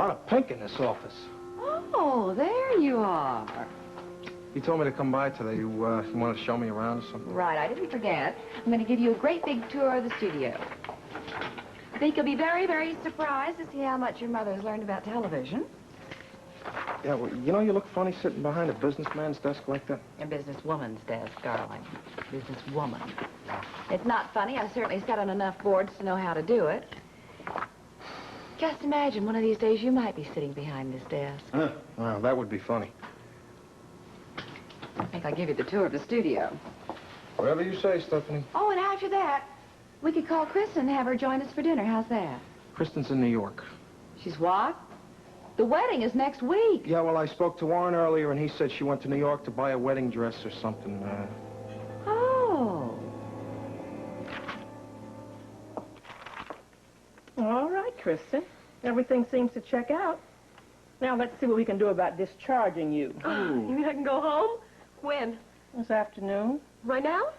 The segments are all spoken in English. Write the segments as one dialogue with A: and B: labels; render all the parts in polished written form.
A: lot of pink in this office.
B: Oh, there you are.
A: You told me to come by today. You wanted to show me around or something?
B: Right, I didn't forget. I'm going to give you a great big tour of the studio. I think you'll be very, very surprised to see how much your mother has learned about television.
A: Yeah, well, you know you look funny sitting behind a businessman's desk like that?
B: A businesswoman's desk, darling. Businesswoman. It's not funny. I've certainly sat on enough boards to know how to do it. Just imagine one of these days you might be sitting behind this desk.
A: Well, that would be funny.
B: I think I'll give you the tour of the studio.
A: Whatever you say, Stephanie.
B: Oh, and after that, we could call Kristen and have her join us for dinner. How's that?
A: Kristen's in New York.
B: She's what? The wedding is next week.
A: Yeah, well, I spoke to Warren earlier, and he said she went to New York to buy a wedding dress or something.
B: Oh.
C: All right, Kristen. Everything seems to check out. Now, let's see what we can do about discharging you.
D: You mean I can go home? When?
C: This afternoon.
D: Right now?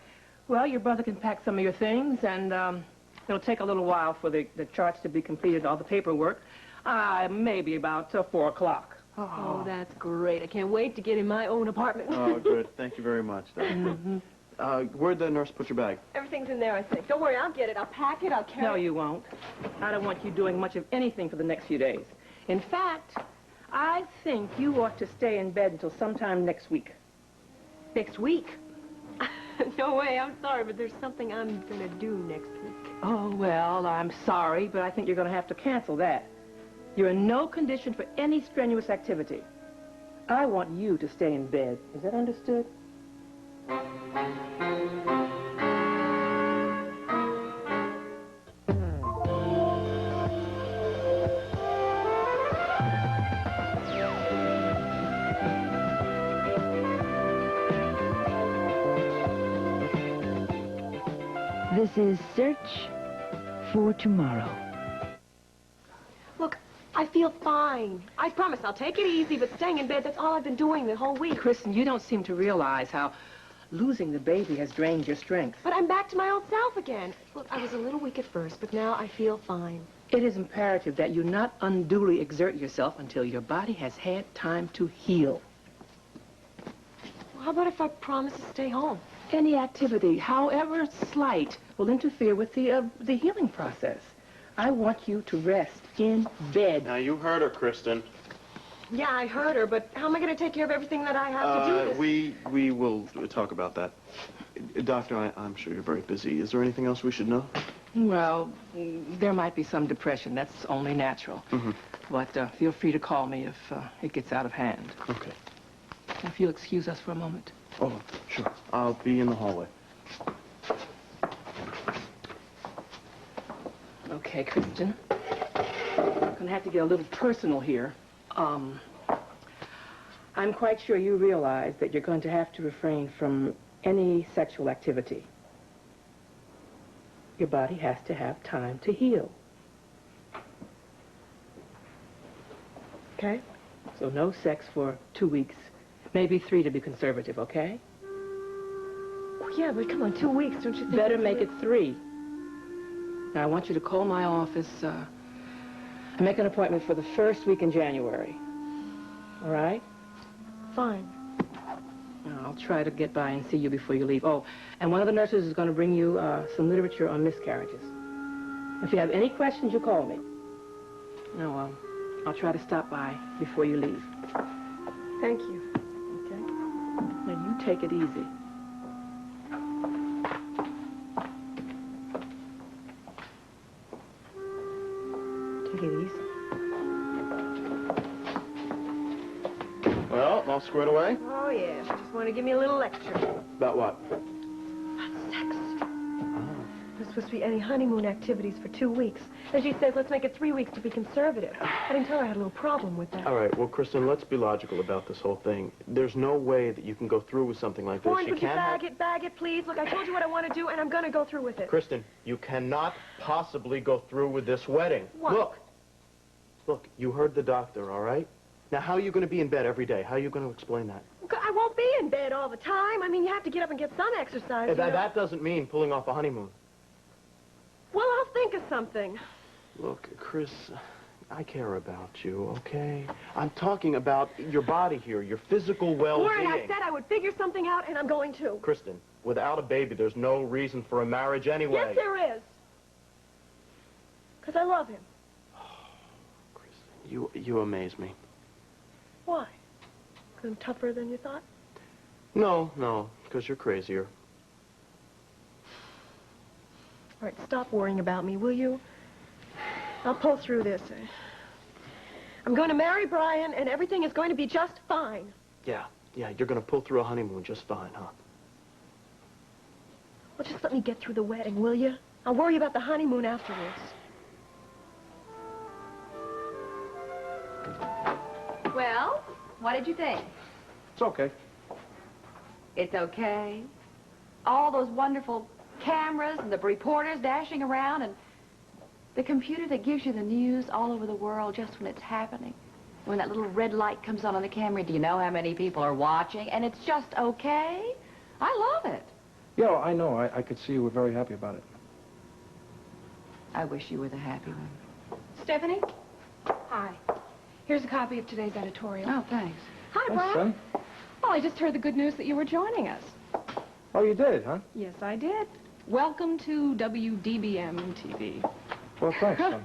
C: Well, your brother can pack some of your things, and it'll take a little while for the charts to be completed, all the paperwork. Maybe about 4 o'clock.
D: Oh, that's great. I can't wait to get in my own apartment.
E: Oh, good. Thank you very much. Where'd the nurse put your bag?
D: Everything's in there, I think. Don't worry, I'll get it. I'll pack it, I'll carry it.
C: No, you won't. I don't want you doing much of anything for the next few days. In fact, I think you ought to stay in bed until sometime next week.
D: Next week? No way, I'm sorry, but there's something I'm gonna do next week.
C: Oh, well, I'm sorry, but I think you're going to have to cancel that. You're in no condition for any strenuous activity. I want you to stay in bed. Is that understood?
F: This is Search for Tomorrow.
D: Look, I feel fine. I promise I'll take it easy, but staying in bed, that's all I've been doing the whole week.
C: Kristen, you don't seem to realize how losing the baby has drained your strength.
D: But I'm back to my old self again. Look, I was a little weak at first, but now I feel fine.
C: It is imperative that you not unduly exert yourself until your body has had time to heal.
D: Well, how about if I promise to stay home?
C: Any activity, however slight, will interfere with the healing process. I want you to rest in bed.
E: Now, you heard her, Kristen.
D: Yeah, I heard her, but how am I going to take care of everything that I have to do this?
E: We will talk about that. Doctor, I'm sure you're very busy. Is there anything else we should know?
C: Well, there might be some depression. That's only natural. But feel free to call me if it gets out of hand.
E: Okay.
C: If you'll excuse us for a moment.
E: Oh, sure. I'll be in the hallway.
C: Okay, Kristen. I'm going to have to get a little personal here. I'm quite sure you realize that you're going to have to refrain from any sexual activity. Your body has to have time to heal.
D: Okay.
C: So no sex for 2 weeks, maybe 3 to be conservative, okay?
D: Oh, yeah, but come on, 2 weeks, don't you think?
C: Better make it 3. Now, I want you to call my office and make an appointment for the first week in January. All right?
D: Fine.
C: Now, I'll try to get by and see you before you leave. Oh, and one of the nurses is going to bring you some literature on miscarriages. If you have any questions, you call me. No, I'll try to stop by before you leave.
D: Thank you.
C: Okay? Now, you take it easy. Take it easy.
E: Well, all squared away?
D: Oh, yeah. She just wanted to give me a little lecture.
E: About what?
D: Sex. There's supposed to be any honeymoon activities for 2 weeks. And she says, let's make it 3 weeks to be conservative. I didn't tell her I had a little problem with that.
E: All right, well, Kristen, let's be logical about this whole thing. There's no way that you can go through with something like this.
D: Warren, would you bag it, please? Look, I told you what I want to do, and I'm going to go through with it.
E: Kristen, you cannot possibly go through with this wedding.
D: What?
E: Look, you heard the doctor, all right? Now, how are you going to be in bed every day? How are you going to explain that?
D: I won't be in bed all the time. I mean, you have to get up and get some exercise. You know?
E: That doesn't mean pulling off a honeymoon.
D: Well, I'll think of something.
E: Look, Chris, I care about you, okay? I'm talking about your body here, your physical well-being.
D: Warren, I said I would figure something out, and I'm going to.
E: Kristen, without a baby, there's no reason for a marriage anyway.
D: Yes, there is. Because I love him.
E: Kristen, you amaze me.
D: Why? Because I'm tougher than you thought?
E: No, because you're crazier.
D: All right, stop worrying about me, will you? I'll pull through this. I'm going to marry Brian, and everything is going to be just fine.
E: Yeah, you're gonna pull through a honeymoon just fine, huh?
D: Well, just let me get through the wedding, will you? I'll worry about the honeymoon afterwards.
B: Well, what did you think?
A: It's okay.
B: It's okay. All those wonderful cameras and the reporters dashing around and the computer that gives you the news all over the world just when it's happening. When that little red light comes on the camera, do you know how many people are watching? And it's just okay. I love it.
A: Yeah, I know. I could see you were very happy about it.
B: I wish you were the happy one.
G: Stephanie? Hi. Here's a copy of today's editorial.
B: Oh, thanks.
G: Hi,
A: Thanks,
G: Brian.
A: son.
G: Well, I just heard the good news that you were joining us.
A: Oh, you did, huh?
G: Yes, I did. Welcome to WDBM TV.
A: Well, thanks, son.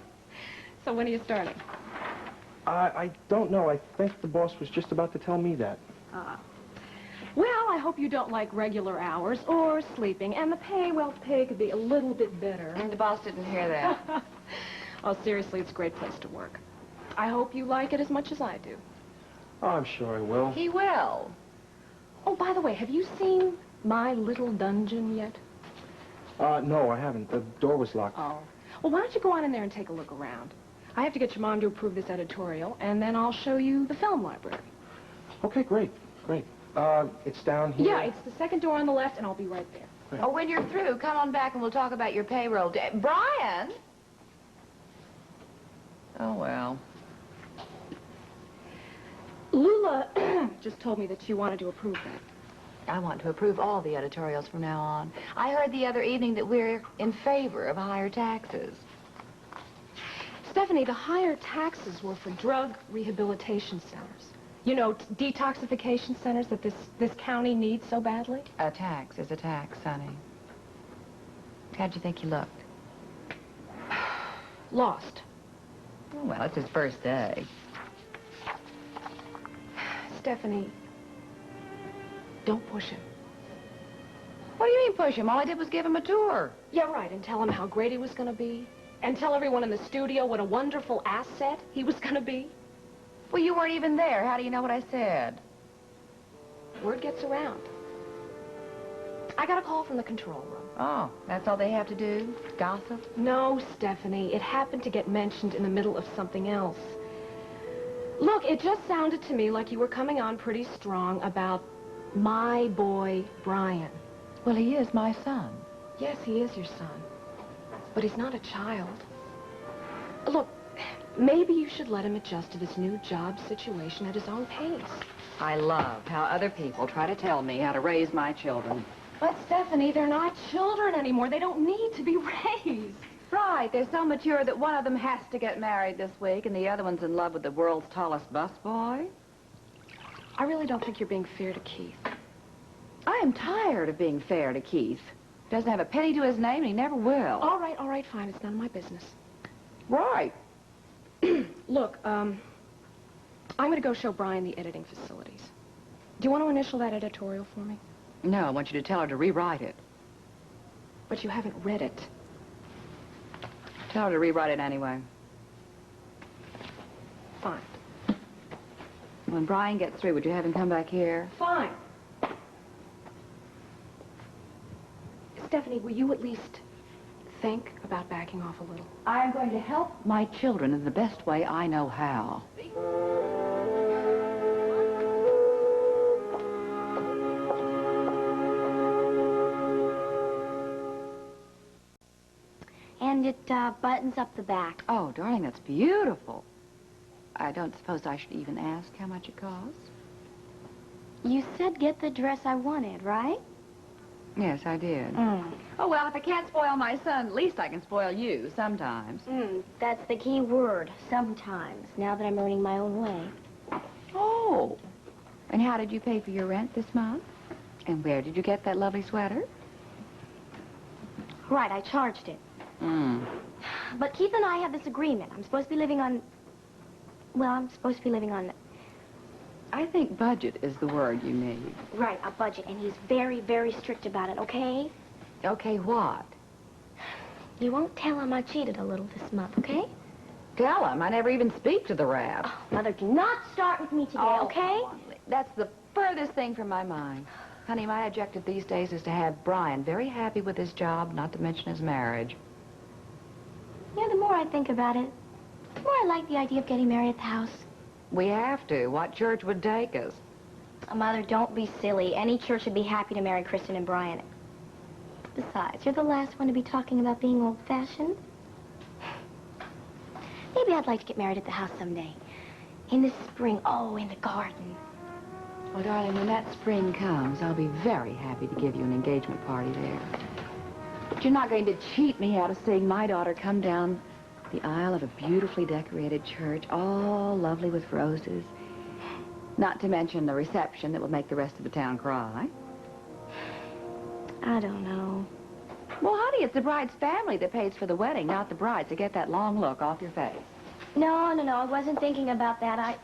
G: So when are you starting?
A: I don't know. I think the boss was just about to tell me that.
G: Well, I hope you don't like regular hours or sleeping. And the pay, well, pay could be a little bit better.
B: And the boss didn't hear that.
G: Oh, seriously, it's a great place to work. I hope you like it as much as I do.
A: Oh, I'm sure I will.
B: He will.
G: Oh, by the way, have you seen My Little Dungeon yet?
A: No, I haven't. The door was locked.
G: Oh. Well, why don't you go on in there and take a look around? I have to get your mom to approve this editorial, and then I'll show you the film library.
A: Okay, great. It's down here.
G: Yeah, it's the second door on the left, and I'll be right there.
B: Oh, when you're through, come on back and we'll talk about your payroll. Brian! Oh, well.
G: Lula just told me that you wanted to approve that.
B: I want to approve all the editorials from now on. I heard the other evening that we're in favor of higher taxes.
G: Stephanie, the higher taxes were for drug rehabilitation centers. You know, detoxification centers that this county needs so badly.
B: A tax is a tax, Sonny. How'd you think he looked?
G: Lost.
B: Oh, well, it's his first day.
G: Stephanie, don't push him.
B: What do you mean push him? All I did was give him a tour.
G: Yeah, right, and tell him how great he was going to be. And tell everyone in the studio what a wonderful asset he was going to be.
B: Well, you weren't even there. How do you know what I said?
G: Word gets around. I got a call from the control room.
B: Oh, that's all they have to do? Gossip?
G: No, Stephanie, it happened to get mentioned in the middle of something else. Look, it just sounded to me like you were coming on pretty strong about my boy, Brian.
B: Well, he is my son.
G: Yes, he is your son. But he's not a child. Look, maybe you should let him adjust to this new job situation at his own pace.
B: I love how other people try to tell me how to raise my children.
G: But, Stephanie, they're not children anymore. They don't need to be raised.
B: Right, they're so mature that one of them has to get married this week and the other one's in love with the world's tallest busboy.
G: I really don't think you're being fair to Keith.
B: I am tired of being fair to Keith. Doesn't have a penny to his name and he never will.
G: All right, fine. It's none of my business.
B: Right.
G: Look, I'm going to go show Brian the editing facilities. Do you want to initial that editorial for me?
B: No, I want you to tell her to rewrite it.
G: But you haven't read it.
B: Tell her to rewrite it anyway.
G: Fine.
B: When Brian gets through, would you have him come back here?
G: Fine. Stephanie, will you at least think about backing off a little?
B: I am going to help my children in the best way I know how.
H: And it buttons up the back.
B: Oh, darling, that's beautiful. I don't suppose I should even ask how much it costs.
H: You said get the dress I wanted, right?
B: Yes, I did.
H: Mm.
B: Oh, well, if I can't spoil my son, at least I can spoil you sometimes.
H: That's the key word, sometimes, now that I'm earning my own way.
B: Oh. And how did you pay for your rent this month? And where did you get that lovely sweater?
H: Right, I charged it. But Keith and I have this agreement. I'm supposed to be living on... Well, I'm supposed to be living on...
B: I think budget is the word you need.
H: Right, a budget, and he's very, very strict about it, okay?
B: Okay, what?
H: You won't tell him I cheated a little this month, okay?
B: Tell him. I never even speak to the rap.
H: Oh, Mother, do not start with me today, okay?
B: That's the furthest thing from my mind. Honey, my objective these days is to have Brian very happy with his job, not to mention his marriage.
H: You know, the more I think about it, the more I like the idea of getting married at the house.
B: We have to. What church would take us?
H: Oh, Mother, don't be silly. Any church would be happy to marry Kristen and Brian. Besides, you're the last one to be talking about being old-fashioned. Maybe I'd like to get married at the house someday. In the spring. Oh, in the garden.
B: Well, darling, when that spring comes, I'll be very happy to give you an engagement party there. But you're not going to cheat me out of seeing my daughter come down the aisle of a beautifully decorated church, all lovely with roses. Not to mention the reception that will make the rest of the town cry.
H: I don't know.
B: Well, honey, it's the bride's family that pays for the wedding, not the bride, so get that long look off your face.
H: No, I wasn't thinking about that.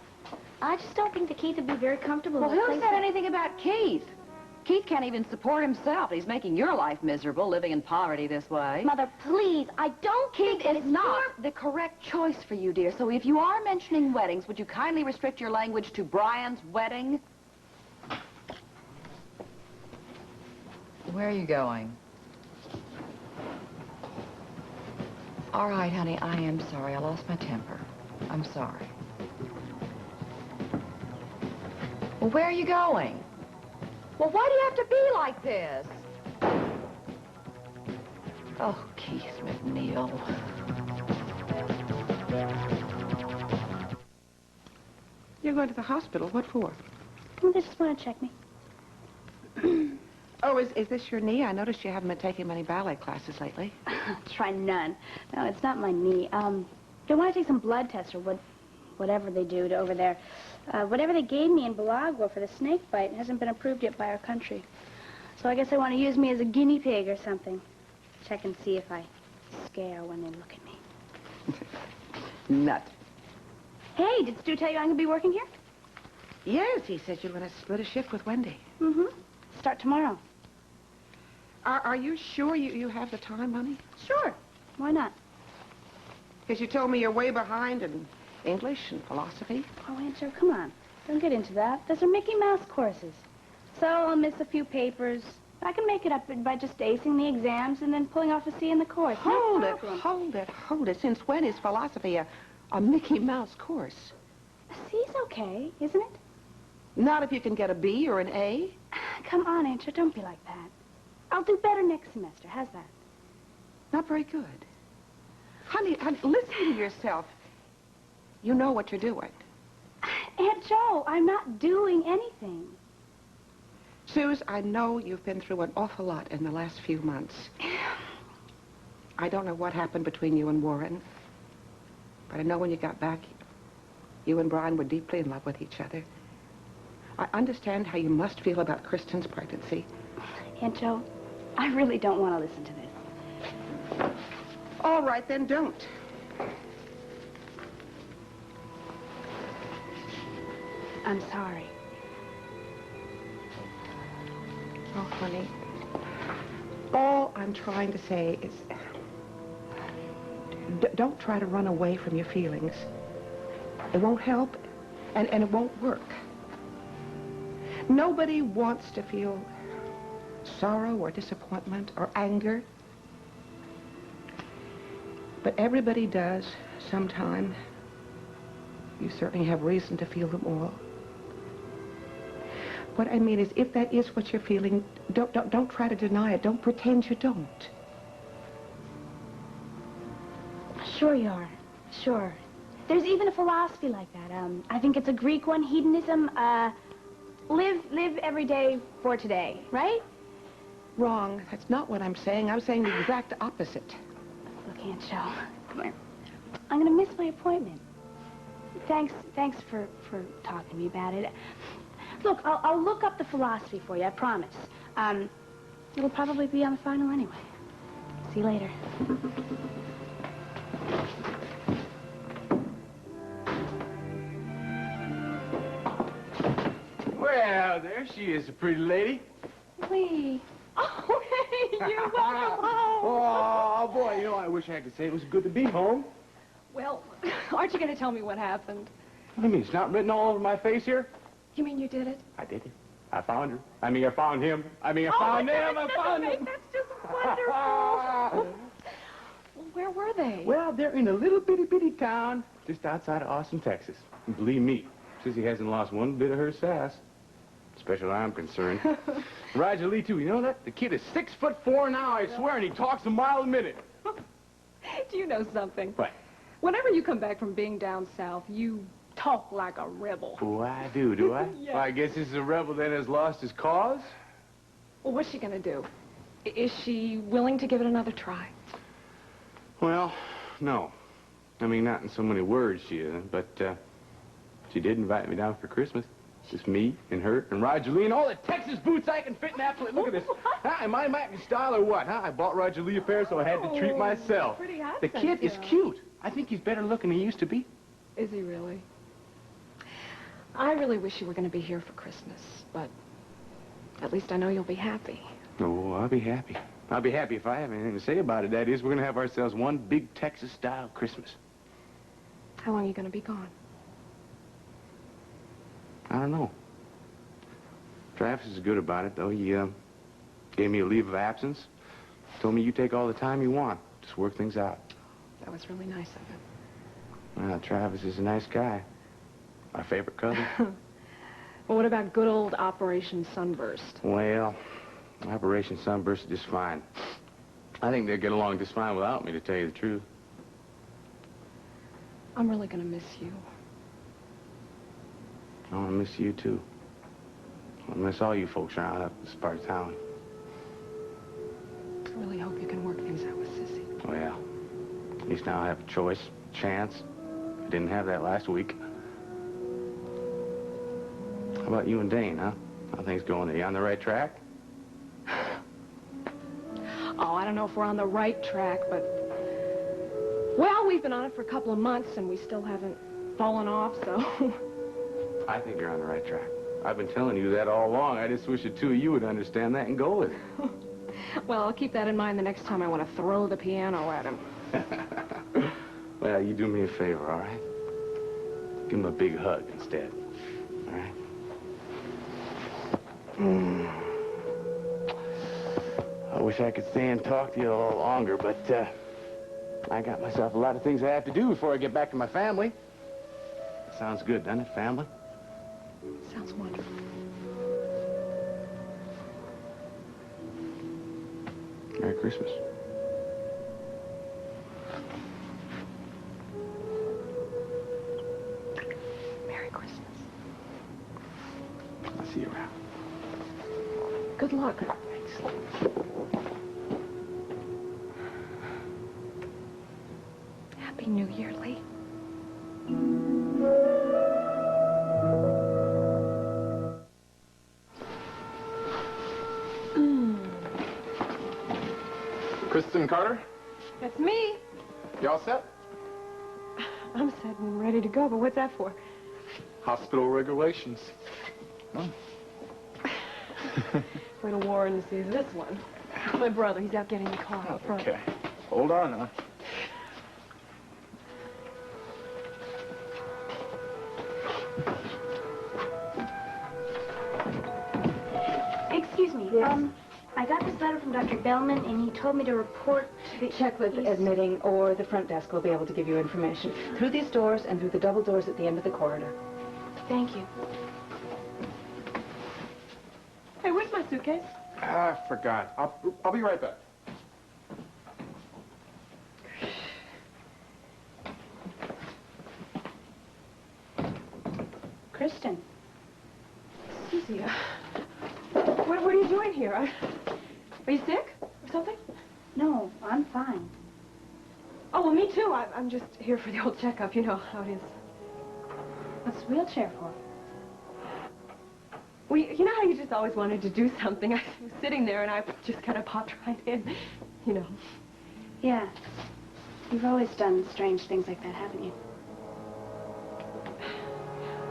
H: I just don't think that Keith would be very comfortable
B: Well,
H: with
B: who
H: things
B: said
H: that-
B: anything about Keith? Keith can't even support himself. He's making your life miserable living in poverty this way.
H: Mother, please, I don't think that
B: Keith is
H: it's
B: not
H: your...
B: the correct choice for you, dear. So if you are mentioning weddings, would you kindly restrict your language to Brian's wedding? Where are you going? All right, honey, I am sorry. I lost my temper. I'm sorry. Well, where are you going? Well, why do you have to be like this? Oh, Keith McNeil.
I: You're going to the hospital. What for?
H: They just want to check me.
I: Oh, is this your knee? I noticed you haven't been taking many ballet classes lately.
J: Try none. No, it's not my knee. They want to take some blood tests or whatever they do over there. Whatever they gave me in Balagua for the snake bite hasn't been approved yet by our country. So I guess they want to use me as a guinea pig or something. Check and see if I scare when they look at me.
I: Nut.
J: Hey, did Stu tell you I'm going to be working here?
I: Yes, he said you're going to split a shift with Wendy.
J: Mm-hmm. Start tomorrow.
I: Are you sure you have the time, honey?
J: Sure. Why not?
I: Because you told me you're way behind in English and philosophy.
J: Oh, Aunt Jo, come on. Don't get into that. Those are Mickey Mouse courses. So I'll miss a few papers. I can make it up by just acing the exams and then pulling off a C in the course.
I: Hold
J: No
I: it,
J: problem.
I: hold it. Since when is philosophy a Mickey Mouse course?
J: A C's okay, isn't it?
I: Not if you can get a B or an A.
J: Come on, Aunt Jo, don't be like that. I'll do better next semester. How's that?
I: Not very good. Honey, listen to yourself. You know what you're doing.
J: Aunt Jo, I'm not doing anything.
I: Suze, I know you've been through an awful lot in the last few months. I don't know what happened between you and Warren, but I know when you got back, you and Brian were deeply in love with each other. I understand how you must feel about Kristen's pregnancy.
J: Aunt Jo, I really don't want to listen to this.
I: All right, then don't.
J: I'm sorry.
I: Oh, honey, all I'm trying to say is don't try to run away from your feelings. It won't help, and it won't work. Nobody wants to feel sorrow or disappointment or anger. But everybody does sometime. You certainly have reason to feel them all. What I mean is, if that is what you're feeling, don't try to deny it. Don't pretend you don't.
J: Sure you are. Sure. There's even a philosophy like that. I think it's a Greek one, hedonism. Live every day for today, right?
I: Wrong. That's not what I'm saying. I'm saying the exact opposite.
J: Look, Aunt Jo, come here. I'm gonna miss my appointment. Thanks for talking to me about it. Look, I'll look up the philosophy for you, I promise. It'll probably be on the final anyway. See you later.
K: Well, there she is, a pretty lady.
G: Lee. Oh, hey, you're welcome home.
K: Oh, boy, you know, I wish I could say it was good to be home.
G: Well, aren't you going to tell me what happened?
K: What do you mean, it's not written all over my face here?
G: You mean you did it?
K: I did it. I found her. I mean, I found him. I mean, I found him. I found him.
G: That's just wonderful. Well, where were they?
K: Well, they're in a little bitty town just outside of Austin, Texas. And believe me, Sissy hasn't lost one bit of her sass. Especially where I'm concerned. Roger Lee, too. You know that? The kid is 6'4" now, I swear, and he talks a mile a minute.
G: Do you know something?
K: What?
G: Whenever you come back from being down south, you talk like a rebel.
K: Oh, I do I?
G: Yeah.
K: Well, I guess this is a rebel that has lost his cause.
G: Well, what's she going to do? Is she willing to give it another try?
K: Well, no. I mean, not in so many words, she isn't, but, she did invite me down for Christmas. Just me and her and Roger Lee and all the Texas boots I can fit in that place. Look at this. Huh? Am I Mac in style or what, huh? I bought Roger Lee a pair, so I had to treat myself.
G: Pretty hot
K: The kid is cute. I think he's better looking than he used to be.
G: Is he really? I really wish you were going to be here for Christmas, but at least I know you'll be happy.
K: Oh, I'll be happy. I'll be happy if I have anything to say about it. That is, we're going to have ourselves one big Texas-style Christmas.
G: How long are you going to be gone?
K: I don't know. Travis is good about it, though. He, gave me a leave of absence. Told me you take all the time you want. Just work things out.
G: That was really nice of him.
K: Well, Travis is a nice guy. My favorite cousin.
G: Well, what about good old Operation Sunburst?
K: Well, Operation Sunburst is just fine. I think they'll get along just fine without me, to tell you the truth.
G: I'm really going to miss you.
K: I want to miss you, too. I miss all you folks around up this part of town.
G: I really hope you can work things out with Sissy.
K: Well, at least now I have a choice, chance. I didn't have that last week. How about you and Dane, huh? How things going? Are you on the right track?
G: Oh, I don't know if we're on the right track, but... Well, we've been on it for a couple of months, and we still haven't fallen off, so...
K: I think you're on the right track. I've been telling you that all along. I just wish the two of you would understand that and go with it.
G: Well, I'll keep that in mind the next time I want to throw the piano at him.
K: Well, you do me a favor, all right? Give him a big hug instead, all right? I wish I could stay and talk to you a little longer, but, I got myself a lot of things I have to do before I get back to my family. Sounds good, doesn't it, family?
G: Sounds wonderful.
K: Merry Christmas.
G: Merry Christmas.
K: I'll see you around.
G: Good luck.
K: Thanks.
G: Happy New Year, Lee.
A: Kristen Carter,
D: That's me.
A: you all set?
D: I'm set and ready to go, but what's that for?
A: Hospital regulations.
D: Wait till Warren sees this one. My brother, he's out getting the car out front.
A: Okay. Hold on, huh?
J: Excuse me. I got this letter from Dr. Bellman, and he told me to report to the...
C: Check with admitting, or the front desk will be able to give you information. Through these doors and through the double doors at the end of the corridor.
J: Thank you.
D: Hey, where's my suitcase?
A: I forgot. I'll be right back.
J: Kristen.
D: Susie, what are you doing here? Are you sick or something?
J: No, I'm fine.
D: Oh, well, me too. I'm just here for the old checkup. You know how it is.
J: What's the wheelchair for?
D: Well, you know how you just always wanted to do something? I was sitting there and I just kind of popped right in, you know.
J: Yeah. You've always done strange things like that, haven't you?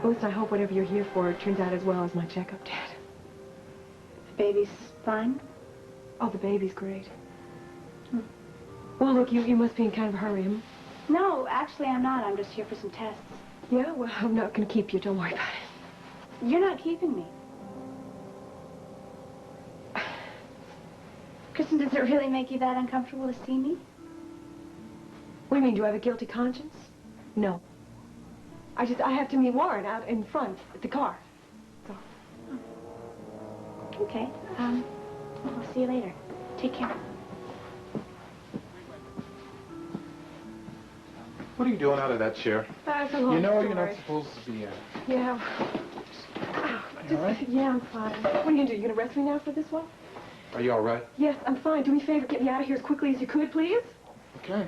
D: Well, listen, I hope whatever you're here for turns out as well as my checkup did.
J: The baby's fine?
D: Oh, the baby's great. Well, look, you must be in kind of a hurry. Hmm?
J: No, actually, I'm not. I'm just here for some tests.
D: Yeah, well, I'm not going to keep you. Don't worry about it.
J: You're not keeping me. Kristen, does it really make you that uncomfortable to see me?
D: What do you mean, do I have a guilty conscience? No. I have to meet Warren out in front at the car. So.
J: Okay. I'll see you later. Take care.
A: What are you doing out of that chair?
D: That's a long
A: You know
D: story.
A: you're not supposed to be in.
D: Yeah.
A: You all right?
D: Yeah, I'm fine. What are you going to do? You going to arrest me now for this one?
A: Are you all right?
D: Yes, I'm fine. Do me a favor. Get me out of here as quickly as you could, please.
A: Okay.